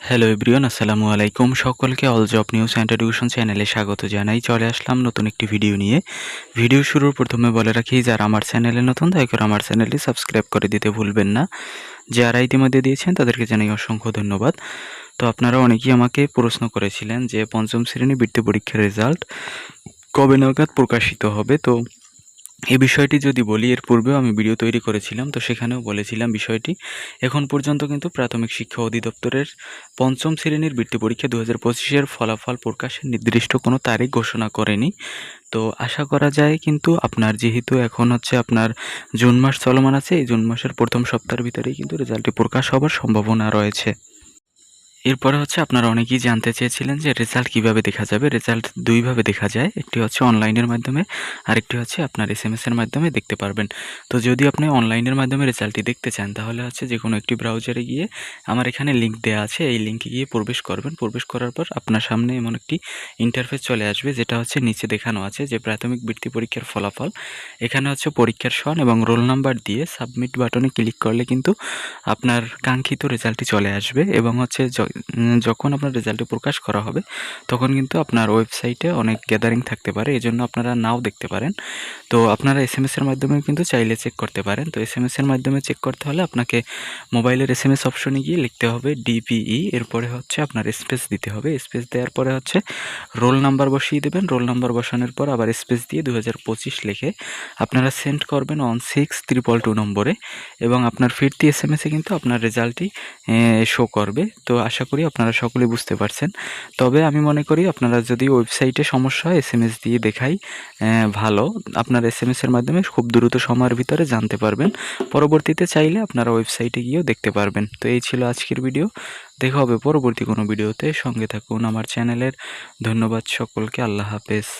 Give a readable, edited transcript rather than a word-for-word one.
Hello everyone, আসসালামু আলাইকুম। সকলকে all job news and education চ্যানেলে স্বাগত জানাই। চলে আসলাম নতুন একটি ভিডিও নিয়ে। ভিডিও শুরুর প্রথমে বলে রাখি, যারা আমার চ্যানেলে নতুন দয়া করে আমার চ্যানেলটি সাবস্ক্রাইব করে দিতে ভুলবেন না। যারা ইতিমধ্যে দিয়েছেন তাদেরকে জানাই অসংখ্য ধন্যবাদ। তো আপনারা অনেকেই আমাকে প্রশ্ন করেছিলেন যে পঞ্চম শ্রেণী বৃত্তি পরীক্ষার রেজাল্ট কবে নাগাদ প্রকাশিত হবে। তো এই বিষয়টি যদি বলি, এর পূর্বেও আমি ভিডিও তৈরি করেছিলাম, তো সেখানেও বলেছিলাম বিষয়টি। এখন পর্যন্ত কিন্তু প্রাথমিক শিক্ষা অধিদপ্তরের পঞ্চম শ্রেণীর বৃত্তি পরীক্ষা 2025-এর ফলাফল প্রকাশের নির্দিষ্ট কোনো তারিখ ঘোষণা করেনি। তো আশা করা যায় কিন্তু আপনার যেহেতু এখন হচ্ছে আপনার জুন মাস চলমান আছে, এই জুন মাসের প্রথম সপ্তাহের ভিতরেই কিন্তু রেজাল্টটি প্রকাশ হবার সম্ভাবনা রয়েছে। এরপরে হচ্ছে আপনারা অনেকেই জানতে চেয়েছিলেন যে রেজাল্ট কিভাবে দেখা যাবে। রেজাল্ট দুইভাবে দেখা যায়, একটি হচ্ছে অনলাইনের মাধ্যমে, আরেকটি হচ্ছে আপনার SMS এর মাধ্যমে দেখতে পারবেন। তো যদি আপনি অনলাইনের মাধ্যমে রেজাল্টটি দেখতে চান, তাহলে হচ্ছে যে কোনো একটি ব্রাউজারে গিয়ে আমার এখানে লিঙ্ক দেওয়া আছে, এই লিঙ্কে গিয়ে প্রবেশ করবেন। প্রবেশ করার পর আপনার সামনে এমন একটি ইন্টারফেস চলে আসবে, যেটা হচ্ছে নিচে দেখানো আছে যে প্রাথমিক বৃত্তি পরীক্ষার ফলাফল। এখানে হচ্ছে পরীক্ষার সন এবং রোল নাম্বার দিয়ে সাবমিট বাটনে ক্লিক করলে কিন্তু আপনার কাঙ্ক্ষিত রেজাল্টটি চলে আসবে। এবং হচ্ছে যখন আপনার রেজাল্টটি প্রকাশ করা হবে, তখন কিন্তু আপনার ওয়েবসাইটে অনেক গ্যাদারিং থাকতে পারে, এজন্য আপনারা নাও দেখতে পারেন। তো আপনারা SMS এর মাধ্যমে কিন্তু চাইলে চেক করতে পারেন। তো SMS এর মাধ্যমে চেক করতে হলে আপনাকে মোবাইলের SMS অপশনে গিয়ে লিখতে হবে DPE, এরপরে হচ্ছে আপনার স্পেস দিতে হবে। স্পেস দেওয়ার পরে হচ্ছে রোল নাম্বার বসিয়ে দেবেন। রোল নাম্বার বসানোর পর আবার স্পেস দিয়ে 2025 লিখে আপনারা সেন্ড করবেন 16222 নম্বরে, এবং আপনার ফিরতি SMS এ কিন্তু আপনার রেজাল্টটি শো করবে। তো আশা করি আপনারা সকলেই বুঝতে পারছেন। তবে আমি মনে করি আপনারা যদি ওয়েবসাইটে সমস্যা হয়, SMS দিয়ে দেখাই ভালো। আপনার SMS এর মাধ্যমে খুব দ্রুত সময়ের ভিতরে জানতে পারবেন। পরবর্তীতে চাইলে আপনারা ওয়েবসাইটে গিয়েও দেখতে পারবেন। তো এই ছিল আজকের ভিডিও। দেখা হবে পরবর্তী কোনো ভিডিওতে। সঙ্গে থাকুন আমার চ্যানেলের। ধন্যবাদ সকলকে। আল্লাহ হাফেজ।